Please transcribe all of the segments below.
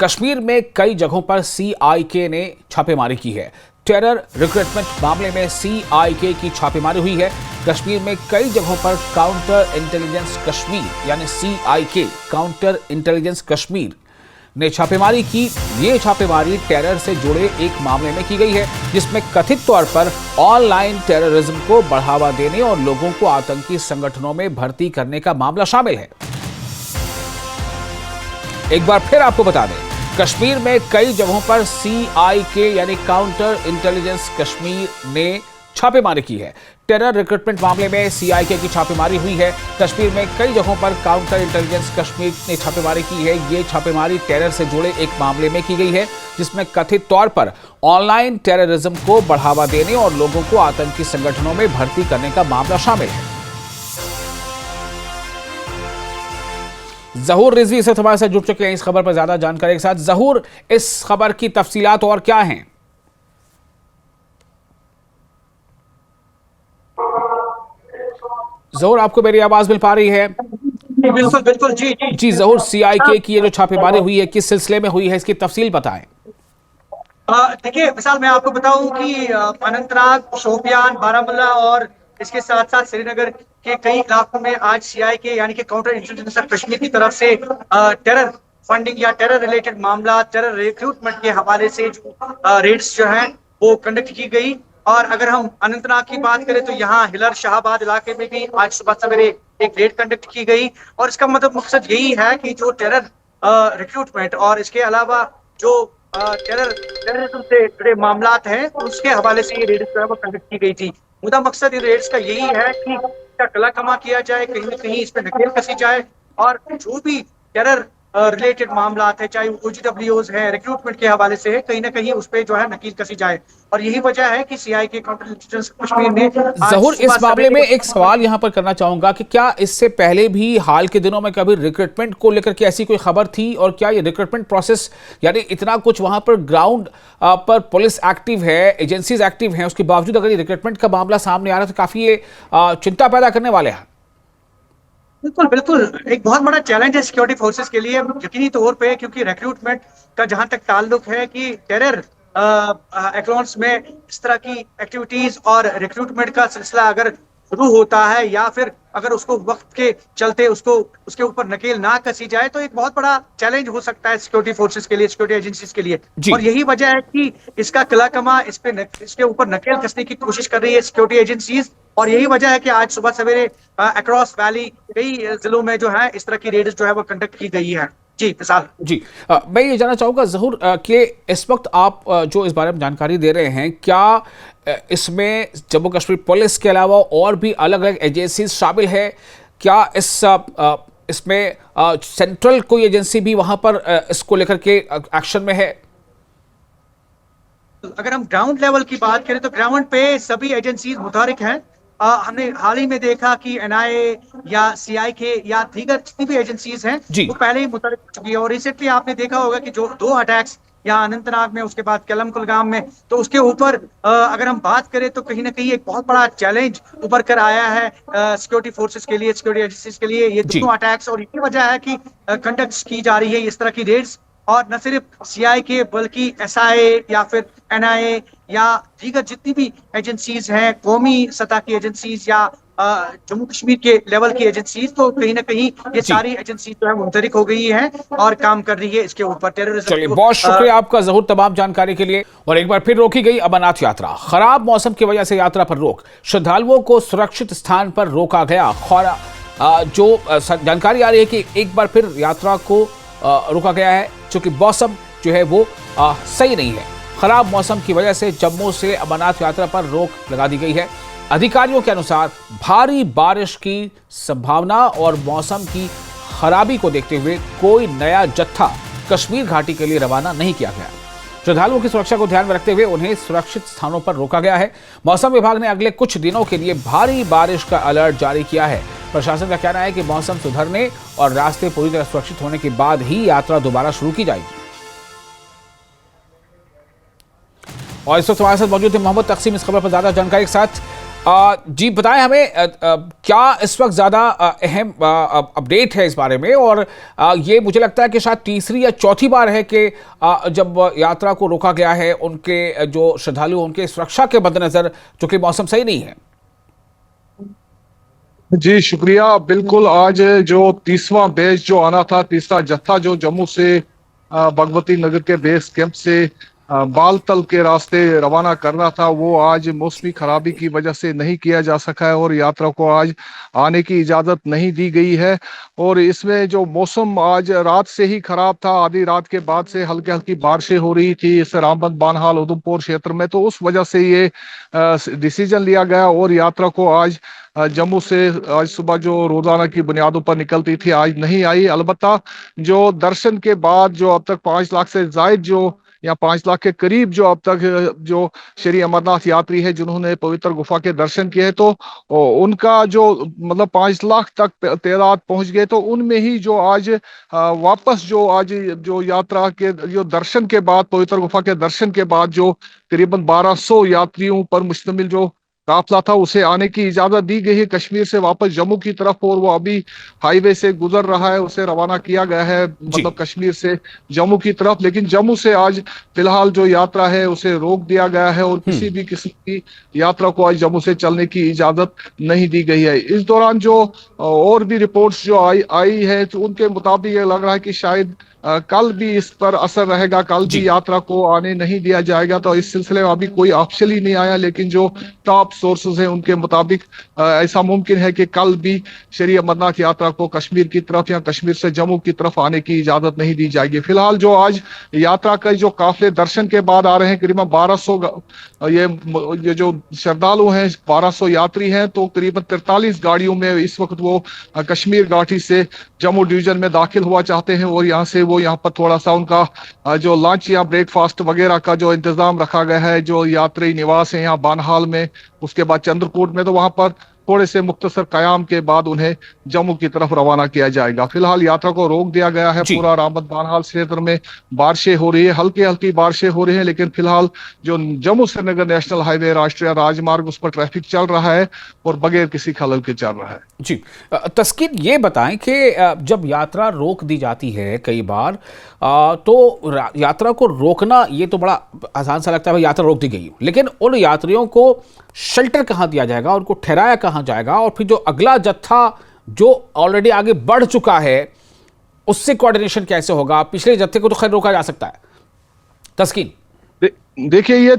कश्मीर में कई जगहों पर सीआईके ने छापेमारी की है। टेरर रिक्रूटमेंट मामले में सीआईके की छापेमारी हुई है। कश्मीर में कई जगहों पर काउंटर इंटेलिजेंस कश्मीर यानी सीआईके काउंटर इंटेलिजेंस कश्मीर ने छापेमारी की। ये छापेमारी टेरर से जुड़े एक मामले में की गई है, जिसमें कथित तौर पर ऑनलाइन टेररिज्म को बढ़ावा देने और लोगों को आतंकी संगठनों में भर्ती करने का मामला शामिल है। एक बार फिर आपको बता दें, कश्मीर में कई जगहों पर सीआईके यानी काउंटर इंटेलिजेंस कश्मीर ने छापेमारी की है। टेरर रिक्रूटमेंट मामले में सीआईके की छापेमारी हुई है। कश्मीर में कई जगहों पर काउंटर इंटेलिजेंस कश्मीर ने छापेमारी की है। ये छापेमारी टेरर से जुड़े एक मामले में की गई है, जिसमें कथित तौर पर ऑनलाइन टेररिज्म को बढ़ावा देने और लोगों को आतंकी संगठनों में भर्ती करने का मामला शामिल है। जहूर रिजवी से हमारे साथ जुड़ चुके हैं इस खबर पर ज्यादा जानकारी के साथ। जहूर, इस खबर की तफसीलात और क्या हैं? जहूर, आपको मेरी आवाज मिल पा रही है? बिल्कुल बिल्कुल जी जहूर, सीआईके की ये जो छापेमारी हुई है, किस सिलसिले में हुई है, इसकी तफसील बताएं। देखिए, मिसाल मैं आपको बताऊं कि अनंतनाग, शोपियान, बारामूला और इसके साथ साथ श्रीनगर के कई इलाकों में आज सीआईके यानी कि काउंटर इंटेलिजेंस कश्मीर की तरफ से टेरर फंडिंग या टेरर रिलेटेड मामला, टेरर रिक्रूटमेंट के हवाले से जो रेड्स जो हैं वो कंडक्ट की गई। और अगर हम अनंतनाग की बात करें तो यहाँ हिलर शाहबाद इलाके में भी आज सुबह सवेरे एक रेड कंडक्ट की गई। और इसका मतलब मकसद यही है कि जो टेरर रिक्रूटमेंट और इसके अलावा जो टेररिज्म से जुड़े मामलात हैं उसके हवाले से ये रेड जो है वो कंडक्ट की गई थी। मुद्दा मकसद इन रेड्स का यही है कि इसका कला कमा किया जाए, कहीं ना कहीं इस पर नकेल कसी जाए और जो भी टेरर रिलेटेड मामलात है, चाहे ओजीडब्ल्यूओज है, रिक्रूटमेंट के हवाले से है, कहीं ना कहीं उस पर जो है नकील कसी जाए। और यही वजह है कि सीआईके काउंटर इंटेलिजेंस कश्मीर ने जहूर, इस मामले में एक सवाल यहां पर करना चाहूंगा कि क्या इससे पहले भी हाल के दिनों में कभी रिक्रूटमेंट को लेकर के ऐसी कोई खबर थी, और क्या ये रिक्रूटमेंट प्रोसेस यानी इतना कुछ वहां पर ग्राउंड पर पुलिस एक्टिव है, एजेंसीज एक्टिव हैं, उसके बावजूद अगर ये रिक्रूटमेंट का मामला सामने आ रहा है तो काफी ये चिंता पैदा करने वाले हैं। बिल्कुल बिल्कुल, एक बहुत बड़ा चैलेंज है सिक्योरिटी फोर्सेस के लिए यकीनी तौर पे, क्योंकि रिक्रूटमेंट का जहां तक ताल्लुक है कि टेरर अकाउंट्स में इस तरह की एक्टिविटीज और रिक्रूटमेंट का सिलसिला अगर शुरू होता है या फिर अगर उसको वक्त के चलते उसको उसके ऊपर नकेल ना कसी जाए तो एक बहुत बड़ा चैलेंज हो सकता है सिक्योरिटी फोर्सेस के लिए, सिक्योरिटी एजेंसीज के लिए। और यही वजह है कि इसका कला कमा इसके ऊपर नकेल कसने की कोशिश कर रही है सिक्योरिटी एजेंसीज। और यही वजह है कि आज सुबह सवेरे अक्रॉस वैली कई जिलों में जो है इस तरह की रेड्स जो है वो कंडक्ट की गई है। जी विशाल जी, मैं ये जानना चाहूंगा जहूर कि इस वक्त आप जो इस बारे में जानकारी दे रहे हैं, क्या इसमें जम्मू कश्मीर पुलिस के अलावा और भी अलग अलग एजेंसीज शामिल है? क्या इसमें सेंट्रल कोई एजेंसी भी वहां पर इसको लेकर के एक्शन में है? अगर हम ग्राउंड लेवल की बात करें तो ग्राउंड पे सभी एजेंसीज मुतहरिक हैं। हमने हाल ही में देखा कि एनआईए या सीआईके या दीगर जितनी भी एजेंसीज हैं वो पहले ही मुतहरिक हो चुकी है। और रिसेंटली आपने देखा होगा कि जो 2 अटैक्स यहाँ अनंतनाग में, उसके बाद केलम कुलगाम में, तो उसके ऊपर अगर हम बात करें तो कहीं ना कहीं एक बहुत बड़ा चैलेंज उभर कर आया है सिक्योरिटी फोर्सेस के लिए, सिक्योरिटी एजेंसीज के लिए ये दोनों अटैक्स। और यही वजह है कि कंडक्ट की जा रही है इस तरह की रेड्स। और न सिर्फ सीआईके बल्कि एसआईए या फिर एनआईए या दीगर जितनी भी एजेंसीज हैं, कौमी सतह की एजेंसीज या जम्मू कश्मीर के लेवल की एजेंसीज, तो कहीं ना कहीं ये सारी एजेंसी जो है मुंतरिक हो गई है और काम कर रही है इसके ऊपर टेररिज्म। चलिए, बहुत शुक्रिया आपका जहूर तमाम जानकारी के लिए। और एक बार फिर रोकी गई अमरनाथ यात्रा। खराब मौसम की वजह से यात्रा पर रोक, श्रद्धालुओं को सुरक्षित स्थान पर रोका गया। जो जानकारी आ रही है कि एक बार फिर यात्रा को रोका गया है, क्योंकि मौसम जो है वो सही नहीं है। खराब मौसम की वजह से जम्मू से अमरनाथ यात्रा पर रोक लगा दी गई है। अधिकारियों के अनुसार भारी बारिश की संभावना और मौसम की खराबी को देखते हुए कोई नया जत्था कश्मीर घाटी के लिए रवाना नहीं किया गया। श्रद्धालुओं की सुरक्षा को ध्यान में रखते हुए उन्हें सुरक्षित स्थानों पर रोका गया है। मौसम विभाग ने अगले कुछ दिनों के लिए भारी बारिश का अलर्ट जारी किया है। प्रशासन का कहना है कि मौसम सुधरने और रास्ते पूरी तरह सुरक्षित होने के बाद ही यात्रा दोबारा शुरू की जाएगी। और इस वक्त हमारे साथ मौजूद है मोहम्मद तकसीम इस खबर पर ज्यादा जानकारी के साथ। जी बताएं हमें क्या इस वक्त ज़्यादा अहम अपडेट है इस बारे में, और ये मुझे लगता है कि शायद तीसरी या चौथी बार है कि जब यात्रा को रोका गया है उनके जो श्रद्धालु उनके सुरक्षा के मद्देनजर, चूंकि मौसम सही नहीं है। जी शुक्रिया। बिल्कुल, आज जो 30वां बैच जो आना था, तीसरा जत्था जो जम्मू से भगवती नगर के बेस कैंप से बालतल के रास्ते रवाना करना था, वो आज मौसमी खराबी की वजह से नहीं किया जा सका है और यात्रा को आज आने की इजाजत नहीं दी गई है। और इसमें जो मौसम आज रात से ही खराब था, आधी रात के बाद से हल्की हल्की बारिशें हो रही थी इस रामबन बानहाल उधमपुर क्षेत्र में, तो उस वजह से ये डिसीजन लिया गया और यात्रा को आज जम्मू से आज सुबह जो रोजाना की बुनियादों पर निकलती थी आज नहीं आई। अलबत्ता जो दर्शन के बाद जो अब तक 5 लाख से जायद जो या 5 लाख के करीब जो अब तक जो श्री अमरनाथ यात्री है जिन्होंने पवित्र गुफा के दर्शन किए, तो उनका जो मतलब 5 लाख तक तादाद पहुंच गए, तो उनमें ही जो आज वापस जो आज जो यात्रा के जो दर्शन के बाद पवित्र गुफा के दर्शन के बाद जो करीबन 1200 यात्रियों पर मुश्तमिल जो काफिला था उसे आने की इजाजत दी गई है कश्मीर से वापस जम्मू की तरफ, और वो अभी हाईवे से गुजर रहा है, उसे रवाना किया गया है मतलब कश्मीर से जम्मू की तरफ। लेकिन जम्मू से आज फिलहाल जो यात्रा है उसे रोक दिया गया है और किसी भी किस्म की यात्रा को आज जम्मू से चलने की इजाजत नहीं दी गई है। इस दौरान जो और भी रिपोर्ट्स जो आई है तो उनके मुताबिक ये लग रहा है कि शायद कल भी इस पर असर रहेगा, कल भी यात्रा को आने नहीं दिया जाएगा। तो इस सिलसिले में अभी कोई ऑप्शन ही नहीं आया, लेकिन जो टॉप सोर्सेज हैं उनके मुताबिक ऐसा मुमकिन है कि कल भी श्री अमरनाथ यात्रा को कश्मीर की तरफ या कश्मीर से जम्मू की तरफ आने की इजाजत नहीं दी जाएगी। फिलहाल जो आज यात्रा का जो काफिले दर्शन के बाद आ रहे हैं करीबन 1200 ये जो श्रद्धालु हैं 1200 यात्री हैं, तो करीबन 43 गाड़ियों में इस वक्त वो कश्मीर घाटी से जम्मू डिवीजन में दाखिल हुआ चाहते हैं और यहाँ से वो यहाँ पर थोड़ा सा उनका जो लंच या ब्रेकफास्ट वगैरह का जो इंतजाम रखा गया है, जो यात्री निवास है यहाँ बानहाल में, उसके बाद चंद्रकोट में, तो वहां पर थोड़े से मुख्तसर कयाम के बाद उन्हें जम्मू की तरफ रवाना किया जाएगा। फिलहाल यात्रा को रोक दिया गया है। पूरा रामबन बानहाल क्षेत्र में बारिशें हो रही है, हल्की हल्की बारिशें हो रही है, लेकिन फिलहाल जो जम्मू श्रीनगर नेशनल हाईवे राष्ट्रीय राजमार्ग उस पर ट्रैफिक चल रहा है और बगैर किसी खलल के चल रहा है। जी तस्कीन, ये बताएं कि जब यात्रा रोक दी जाती है कई बार तो यात्रा को रोकना ये तो बड़ा आसान सा लगता है, भाई यात्रा रोक दी गई, लेकिन उन यात्रियों को शेल्टर कहाँ दिया जाएगा, उनको ठहराया कहाँ जाएगा, और फिर जो अगला जत्था जो ऑलरेडी आगे बढ़ चुका है उससे कोऑर्डिनेशन कैसे होगा? पिछले जत्थे को तो खैर रोका जा सकता है। तस्कीन देखिए, ये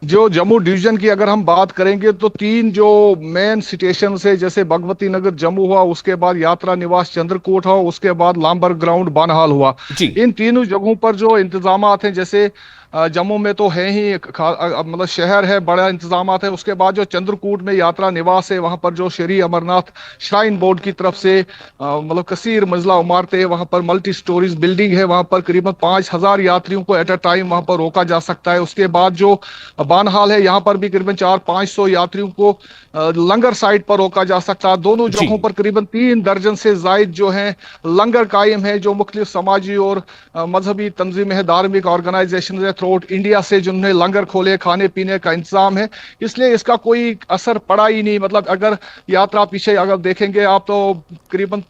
जो जम्मू डिवीजन की अगर हम बात करेंगे तो 3 जो मेन स्टेशन है, जैसे भगवती नगर जम्मू हुआ, उसके बाद यात्रा निवास चंद्रकोट हुआ, उसके बाद लांबर ग्राउंड बानहाल हुआ। इन तीनों जगहों पर जो इंतजामात हैं, जैसे जम्मू में तो है ही मतलब शहर है, बड़ा इंतजामात है। उसके बाद जो चंद्रकूट में यात्रा निवास है, वहां पर जो श्री अमरनाथ श्राइन बोर्ड की तरफ से मतलब कसीर मंजिला इमारतें, वहां पर मल्टी स्टोरीज बिल्डिंग है, वहां पर करीबन 5000 यात्रियों को एट अ टाइम वहां पर रोका जा सकता है। उसके बाद जो बानहाल है, यहाँ पर भी करीबन 400-500 यात्रियों को लंगर साइट पर रोका जा सकता है। दोनों जगहों पर करीबन 3 दर्जन से जायद जो है लंगर कायम है, जो मुख्तलिफ समाजी और मजहबी तंजीमें हैं, धार्मिक ऑर्गेनाइजेशन है थ्रू इंडिया से जिन्होंने लंगर खोले, खाने पीने का इंतजाम है, इसलिए इसका कोई असर पड़ा ही नहीं। मतलब अगर यात्रा पीछे अगर देखेंगे आप तो करीबन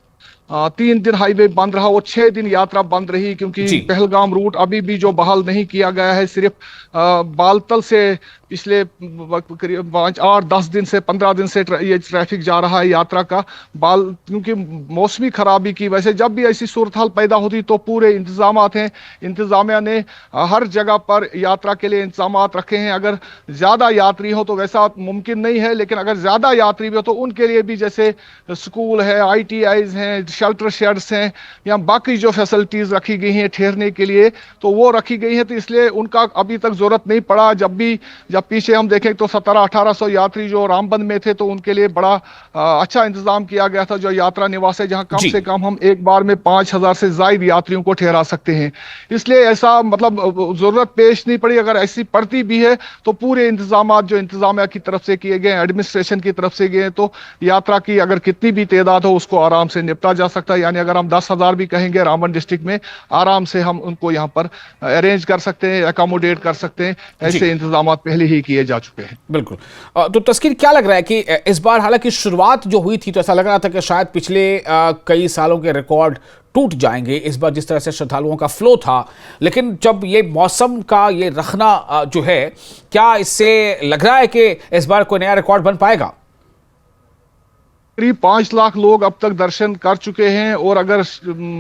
3 दिन हाईवे बंद रहा और 6 दिन यात्रा बंद रही, क्योंकि पहलगाम रूट अभी भी जो बहाल नहीं किया गया है। सिर्फ बालतल से पिछले करीब 8-10 दिन से 15 दिन से ये ट्रैफिक जा रहा है यात्रा का क्योंकि मौसमी खराबी की वजह से जब भी ऐसी सूरत हाल पैदा होती तो पूरे इंतजामात हैं, इंतजामिया ने हर जगह पर यात्रा के लिए इंतजामात रखे हैं। अगर ज़्यादा यात्री हो तो वैसा मुमकिन नहीं है, लेकिन अगर ज़्यादा यात्री भी हो तो उनके लिए भी जैसे स्कूल है, ITIs हैं, शेल्टर शेड्स हैं या बाकी जो फैसिलिटीज़ रखी गई हैं ठहरने के लिए, तो वो रखी गई हैं। तो इसलिए उनका अभी तक ज़रूरत नहीं पड़ा। जब पीछे हम देखें तो 1700-1800 यात्री जो रामबन में थे, तो उनके लिए बड़ा अच्छा इंतजाम किया गया था जो यात्रा निवास है, जहां कम से कम हम एक बार में 5000 से ज्यादा यात्रियों को ठहरा सकते हैं। इसलिए ऐसा मतलब जरूरत पेश नहीं पड़ी। अगर ऐसी पड़ती भी है तो पूरे इंतजाम जो इंतजामिया की तरफ से किए गए, एडमिनिस्ट्रेशन की तरफ से गए, तो यात्रा की अगर कितनी भी तादाद हो उसको आराम से निपटा जा सकता है। यानी अगर हम 10,000 भी कहेंगे रामबन डिस्ट्रिक्ट में, आराम से हम उनको यहाँ पर अरेंज कर सकते हैं, अकोमोडेट कर सकते हैं। ऐसे इंतजाम पहले ही किए जा चुके हैं। बिल्कुल। तो तस्कीर, क्या लग रहा है कि इस बार, हालांकि शुरुआत जो हुई थी तो ऐसा लग रहा था कि शायद पिछले कई सालों के रिकॉर्ड टूट जाएंगे इस बार, जिस तरह से श्रद्धालुओं का फ्लो था, लेकिन जब ये मौसम का ये रखना जो है, क्या इससे लग रहा है कि इस बार कोई नया रिकॉर्ड बन पाएगा? करीब 5 लाख लोग अब तक दर्शन कर चुके हैं, और अगर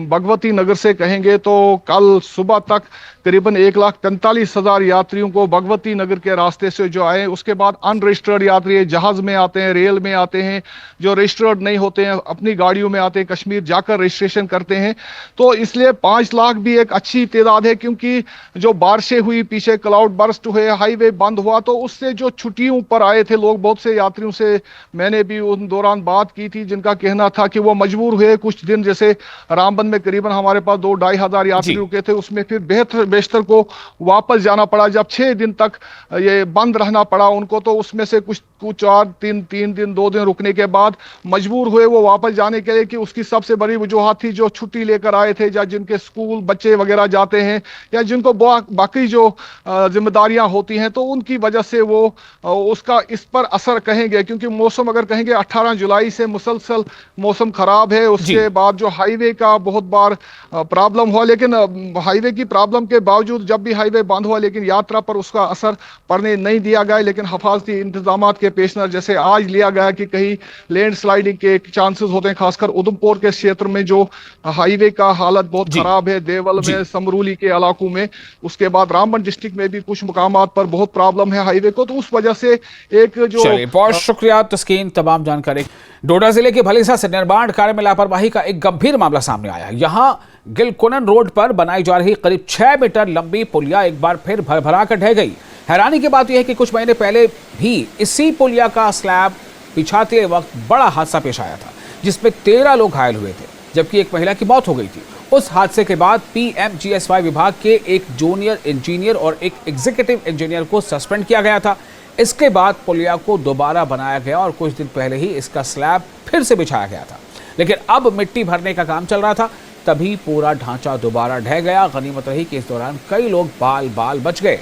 भगवती नगर से कहेंगे तो कल सुबह तक करीबन 1,45,000 यात्रियों को भगवती नगर के रास्ते से जो आए। उसके बाद अनरजिस्टर्ड यात्री जहाज में आते हैं, रेल में आते हैं, जो रजिस्टर्ड नहीं होते हैं अपनी गाड़ियों में आते हैं, कश्मीर जाकर रजिस्ट्रेशन करते हैं। तो इसलिए 5 लाख भी एक अच्छी तादाद है, क्योंकि जो बारिशें हुई, पीछे क्लाउड बर्स्ट हुए, हाईवे बंद हुआ, तो उससे जो छुट्टियों पर आए थे लोग, बहुत से यात्रियों से मैंने भी उन दौरान बात की थी, जिनका कहना था कि वो मजबूर हुए कुछ दिन, जैसे रामबन में करीबन हमारे पास 2-2.5 हजार यात्री रुके थे, उसमें फिर बेशतर को वापस जाना पड़ा। जब 6 दिन तक ये बंद रहना पड़ा उनको, तो उसमें से कुछ 3 दिन 2 दिन रुकने के बाद मजबूर हुए वो वापस जाने के लिए, कि उसकी सबसे बड़ी वजूहत थी जो छुट्टी लेकर आए थे, या जिनके स्कूल बच्चे वगैरह जाते हैं, या जिनको बाकी जो जिम्मेदारियां होती हैं, तो उनकी वजह से वो उसका इस पर असर कहेंगे। क्योंकि मौसम अगर कहेंगे 18 जुलाई से मुसलसल मौसम खराब है, उसके बाद जो हाईवे का बहुत बार प्रॉब्लम हुआ, लेकिन हाईवे की प्रॉब्लम के बावजूद जब भी हाईवे बंद हुआ, लेकिन यात्रा पर उसका असर पड़ने नहीं दिया गया। लेकिन हिफाजती इंतजाम के पेश नजर जैसे आज लिया गया कि कहीं लैंड स्लाइडिंग के चांसेस होते हैं, खासकर उधमपुर के क्षेत्र में जो हाईवे का हालत बहुत खराब है, देवल में, समरूली के इलाकों में, उसके बाद रामबन डिस्ट्रिक्ट में भी कुछ मुकामात पर बहुत प्रॉब्लम है हाईवे को, तो उस वजह से एक जो। बहुत शुक्रिया तस्कीन, तमाम जानकारी। डोडा जिले के भलीसा से निर्माण कार्य में लापरवाही का एक गंभीर मामला सामने आया। यहां गिलकुनन रोड पर बनाई जा रही करीब 6 मीटर लंबी पुलिया एक बार फिर भरभरा कर ढह गई। हैरानी की बात यह है कि कुछ महीने पहले भी इसी पुलिया का स्लैब बिछाते वक्त बड़ा हादसा पेश आया था, जिसमें 13 लोग घायल हुए थे, जबकि एक महिला की मौत हो गई थी। उस हादसे के बाद PMGSY विभाग के एक जूनियर इंजीनियर और एक एग्जीक्यूटिव इंजीनियर को सस्पेंड किया गया था। इसके बाद पुलिया को दोबारा बनाया गया और कुछ दिन पहले ही इसका स्लैब फिर से बिछाया गया था, लेकिन अब मिट्टी भरने का काम चल रहा था, तभी पूरा ढांचा दोबारा ढह गया। गनीमत रही कि इस दौरान कई लोग बाल बाल बच गए।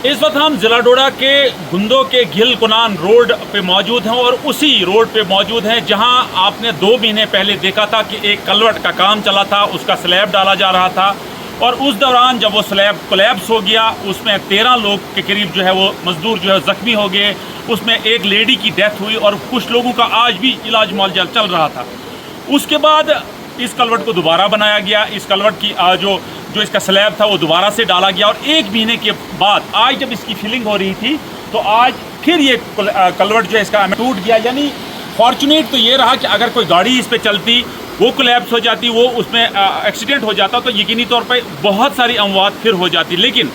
इस वक्त हम जिला डोडा के गुंदो के गिलकुनान रोड पे मौजूद हैं, और उसी रोड पे मौजूद हैं जहां आपने 2 महीने पहले देखा था कि एक कलवर्ट का काम चला था, उसका स्लैब डाला जा रहा था, और उस दौरान जब वो स्लैब कोलैप्स हो गया, उसमें 13 लोग के करीब जो है वो मजदूर जो है जख्मी हो गए। उसमें एक लेडी की डेथ हुई और कुछ लोगों का आज भी इलाज मुआवजा चल रहा था। उसके बाद इस कलवर्ट को दोबारा बनाया गया। इस कलवर्ट की जो इसका स्लैब था वो दोबारा से डाला गया, और 1 महीने के बाद आज जब इसकी फिलिंग हो रही थी तो आज फिर ये कलवर्ट जो है इसका टूट गया। यानी फॉर्चुनेट तो ये रहा कि अगर कोई गाड़ी इस पे चलती, वो कोलैप्स हो जाती, वो उसमें एक्सीडेंट हो जाता, तो यकीनी तौर पे बहुत सारी अमवात फिर हो जाती। लेकिन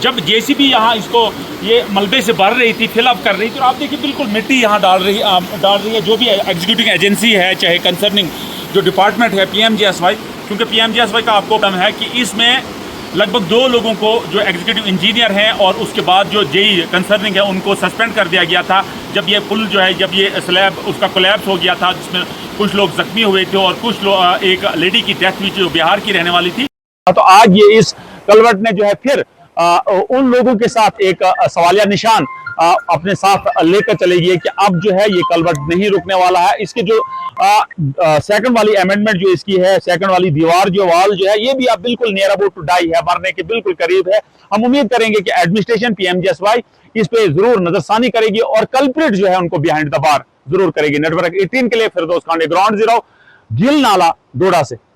जब JCB यहाँ इसको ये मलबे से भर रही थी, फिलअप कर रही थी, तो आप देखिए बिल्कुल मिट्टी यहाँ डाल रही है। जो भी एग्जीक्यूटिव एजेंसी है, चाहे कंसर्निंग जो डिपार्टमेंट है PMGSY, क्योंकि PMGSY का आपको पता है कि इसमें लगभग 2 लोगों को जो एग्जीक्यूटिव इंजीनियर हैं और उसके बाद जो JE कंसर्निंग है उनको सस्पेंड कर दिया गया था, जब ये पुल जो है, जब ये स्लैब उसका कोलैप्स हो गया था, जिसमें कुछ लोग जख्मी हुए थे और कुछ लोग, एक लेडी की डेथ हुई जो बिहार की रहने वाली थी। तो आज ये इस कलवर्ट ने जो है फिर उन लोगों के साथ एक सवालिया निशान अपने साथ लेकर चलेगी कि अब जो है ये कलवर्ट नहीं रुकने वाला है। इसकी जो सेकंड वाली अमेंडमेंट जो इसकी है, सेकंड वाली दीवार जो वाल जो है, ये भी अब बिल्कुल नियर अबाउट टू डाई है, मरने के बिल्कुल करीब है। हम उम्मीद करेंगे कि एडमिनिस्ट्रेशन PMGSY इस पे जरूर नजरसानी करेगी और कल्प्रिट जो है उनको बिहाइंड द बार जरूर करेगी। नेटवर्क 18 के लिए फिरदौस खांडे, ग्राउंड जीरो, गिल नाला, डोडा से।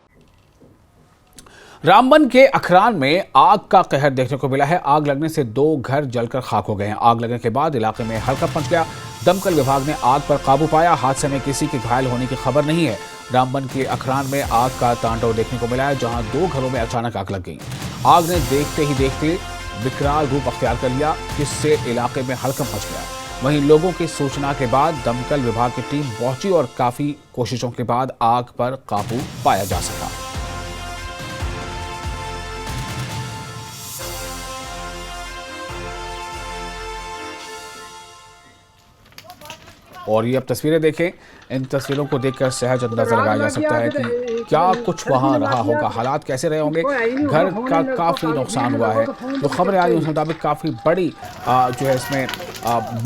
रामबन के अखरान में आग का कहर देखने को मिला है। आग लगने से 2 घर जलकर खाक हो गए हैं। आग लगने के बाद इलाके में हड़कंप मच गया। दमकल विभाग ने आग पर काबू पाया। हादसे में किसी के घायल होने की खबर नहीं है। रामबन के अखरान में आग का तांडव देखने को मिला है, जहां 2 घरों में अचानक आग लग गई। आग ने देखते ही देखते विकराल रूप अख्तियार कर लिया, जिससे इलाके में हड़कंप मच गया। वहीं लोगों की सूचना के बाद दमकल विभाग की टीम पहुंची और काफी कोशिशों के बाद आग पर काबू पाया जा सका। और ये अब तस्वीरें देखें, इन तस्वीरों को देखकर सहज अंदाजा लगाया जा सकता है कि क्या कुछ वहाँ रहा होगा, हालात कैसे रहे होंगे। घर का काफ़ी नुकसान हुआ है, जो खबरें आ रही हैं उस मुताबिक काफ़ी बड़ी जो है इसमें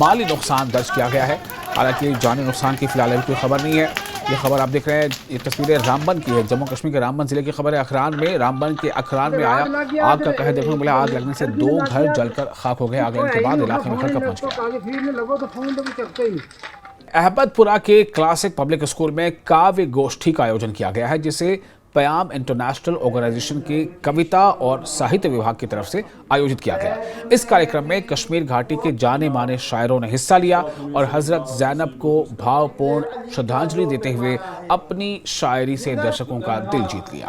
माली नुकसान दर्ज किया गया है। हालांकि जानी नुकसान की फिलहाल अभी कोई खबर नहीं है। ये खबर आप देख रहे हैं, ये तस्वीरें रामबन की है, जम्मू कश्मीर के रामबन जिले की खबर है। अखरान में, रामबन के अखरान में आया आग का कहर देखने को मिला। आग लगने से 2 घर जलकर खाक हो गए। आग लगने के बाद इलाके में हल्का पहुंच गया। अहमदपुरा के क्लासिक पब्लिक स्कूल में काव्य गोष्ठी का आयोजन किया गया है, जिसे पयाम इंटरनेशनल ऑर्गेनाइजेशन के कविता और साहित्य विभाग की तरफ से आयोजित किया गया। इस कार्यक्रम में कश्मीर घाटी के जाने माने शायरों ने हिस्सा लिया और हजरत ज़ैनब को भावपूर्ण श्रद्धांजलि देते हुए अपनी शायरी से दर्शकों का दिल जीत लिया।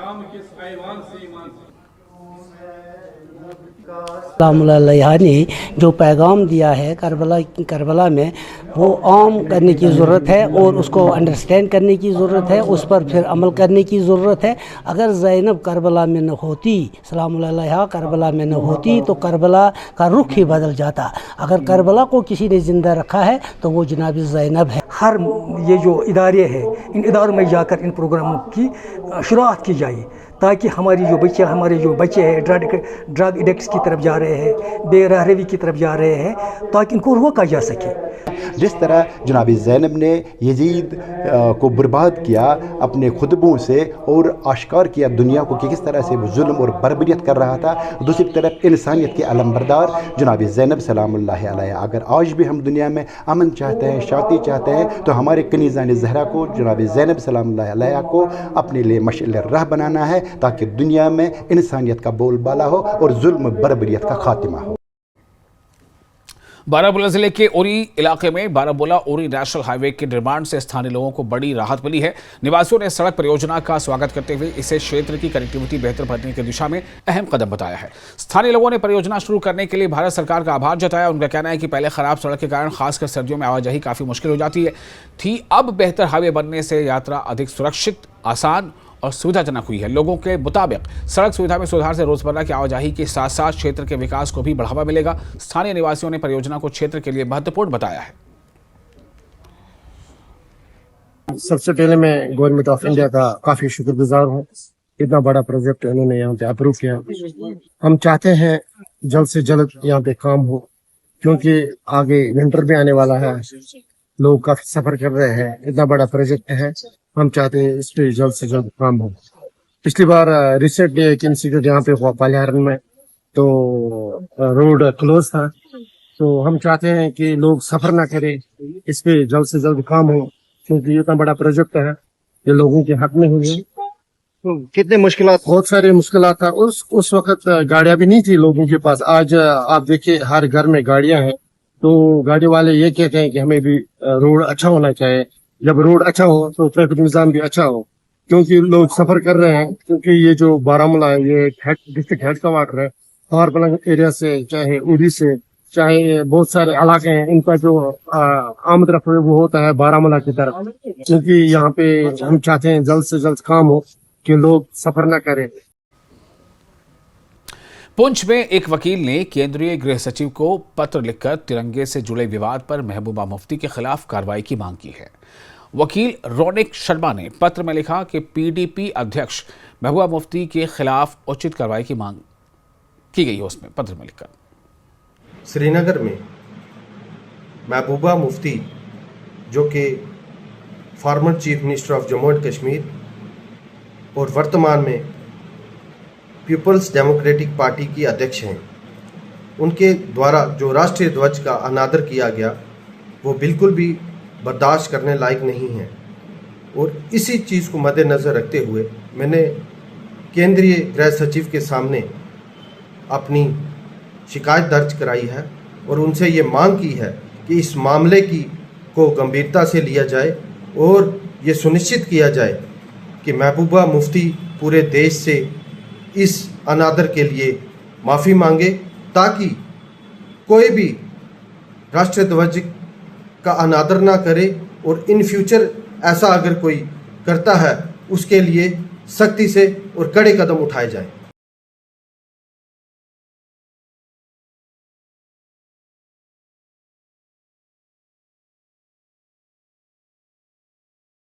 ने जो पैगाम दिया है करबला में, वो आम करने की ज़रूरत है और उसको अंडरस्टैंड करने की ज़रूरत है, उस पर फिर अमल करने की ज़रूरत है। अगर ज़ैनब करबला में न होती, सलामुल्लाह करबला में न होती, तो करबला का रुख ही बदल जाता। अगर करबला को किसी ने ज़िंदा रखा है तो वो जनाब ज़ैनब है। हर ये जो इदारे हैं, इन इदारों में जाकर इन प्रोग्रामों की शुरुआत की जाए, ताकि हमारे जो बच्चे हैं ड्रग एडिक्ट्स की तरफ जा रहे हैं, बेरहरवी की तरफ जा रहे हैं, ताकि इनको रोका जा सके। जिस तरह जनाब ज़ैनब ने यजीद को बर्बाद किया अपने खुतबों से और आश्कार किया दुनिया को कि किस तरह से वो जुल्म और बर्बरियत कर रहा था, दूसरी तरफ इंसानियत के अलमबरदार जनाब ज़ैनब सलामुल्लाह अलैहा। अगर आज भी हम दुनिया में अमन चाहते हैं, शांति चाहते हैं, तो हमारे कनीज़ान ज़हरा को जनाब ज़ैनब सलामुल्लाह अलैहा को अपने लिए मशअल राह बनाना है, ताकि दुनिया में इंसानियत का बोलबाला हो और जुल्म बर्बरियत का खात्मा हो। बारामूला जिले के उरी इलाके में बारामूला उरी नेशनल हाईवे के निर्माण से स्थानीय लोगों को बड़ी राहत मिली है। निवासियों ने सड़क परियोजना का स्वागत करते हुए इसे क्षेत्र की कनेक्टिविटी बेहतर करने की दिशा में अहम कदम बताया है। स्थानीय लोगों ने परियोजना शुरू करने के लिए भारत सरकार का आभार जताया। उनका कहना है कि पहले खराब सड़क के कारण खासकर सर्दियों में आवाजाही काफी मुश्किल हो जाती थी। अब बेहतर हाईवे बनने से यात्रा अधिक सुरक्षित, आसान और सुविधाजनक हुई है। लोगों के मुताबिक सड़क सुविधा में सुधार से रोजमर्रा की आवाजाही के साथ साथ क्षेत्र के विकास को भी बढ़ावा मिलेगा। स्थानीय निवासियों ने परियोजना को क्षेत्र के लिए महत्वपूर्ण बताया है। सबसे पहले मैं गवर्नमेंट ऑफ इंडिया का काफी शुक्रगुजार हूँ, इतना बड़ा प्रोजेक्ट उन्होंने यहाँ पे अप्रूव किया। हम चाहते हैं जल्द से जल्द यहाँ पे काम हो, क्योंकि आगे विंटर भी आने वाला है, लोग काफी सफर कर रहे हैं। इतना बड़ा प्रोजेक्ट है, हम चाहते हैं इस पे जल्द से जल्द काम हो। पिछली बार रिसेंटली एक इंसिडेंट यहाँ पे हुआ पालियारन में, तो रोड क्लोज था, तो हम चाहते हैं कि लोग सफर ना करें, इस पे जल्द से जल्द काम हो, क्योंकि ये इतना बड़ा प्रोजेक्ट है, ये लोगों के हक में हुई है। तो कितने मुश्किलात, बहुत सारे मुश्किलात था। उस वक्त गाड़ियां भी नहीं थी लोगों के पास। आज आप देखिए हर घर में गाड़ियां हैं, तो गाड़ी वाले ये कहते हैं कि हमें भी रोड अच्छा होना चाहिए। जब रोड अच्छा हो तो ट्रैफिक निजाम भी अच्छा हो, क्योंकि लोग सफर कर रहे हैं। क्योंकि ये जो बारामूला है, ये डिस्ट्रिक्ट हेडक्वार्टर है, पहाड़ एरिया से, चाहे उरी से, चाहे बहुत सारे इलाके हैं, इनका जो आमद रफ्त वो होता है बारामूला की तरफ। क्योंकि यहाँ पे हम चाहते हैं जल्द से जल्द काम हो कि लोग सफर न करें। पुंछ में एक वकील ने केंद्रीय गृह सचिव को पत्र लिखकर तिरंगे से जुड़े विवाद पर महबूबा मुफ्ती के खिलाफ कार्रवाई की मांग की है। वकील रोनिक शर्मा ने पत्र में लिखा कि पीडीपी अध्यक्ष महबूबा मुफ्ती के खिलाफ उचित कार्रवाई की मांग की गई है। उसमें पत्र में लिखकर श्रीनगर में महबूबा मुफ्ती, जो कि former chief minister of Jammu and Kashmir और वर्तमान में पीपल्स डेमोक्रेटिक पार्टी की अध्यक्ष हैं, उनके द्वारा जो राष्ट्रीय ध्वज का अनादर किया गया वो बिल्कुल भी बर्दाश्त करने लायक नहीं है। और इसी चीज़ को मद्देनज़र रखते हुए मैंने केंद्रीय गृह सचिव के सामने अपनी शिकायत दर्ज कराई है और उनसे ये मांग की है कि इस मामले को गंभीरता से लिया जाए और ये सुनिश्चित किया जाए कि महबूबा मुफ्ती पूरे देश से इस अनादर के लिए माफ़ी मांगे, ताकि कोई भी राष्ट्रीय ध्वज का अनादर ना करे और इन फ्यूचर ऐसा अगर कोई करता है उसके लिए सख्ती से और कड़े कदम उठाए जाएं।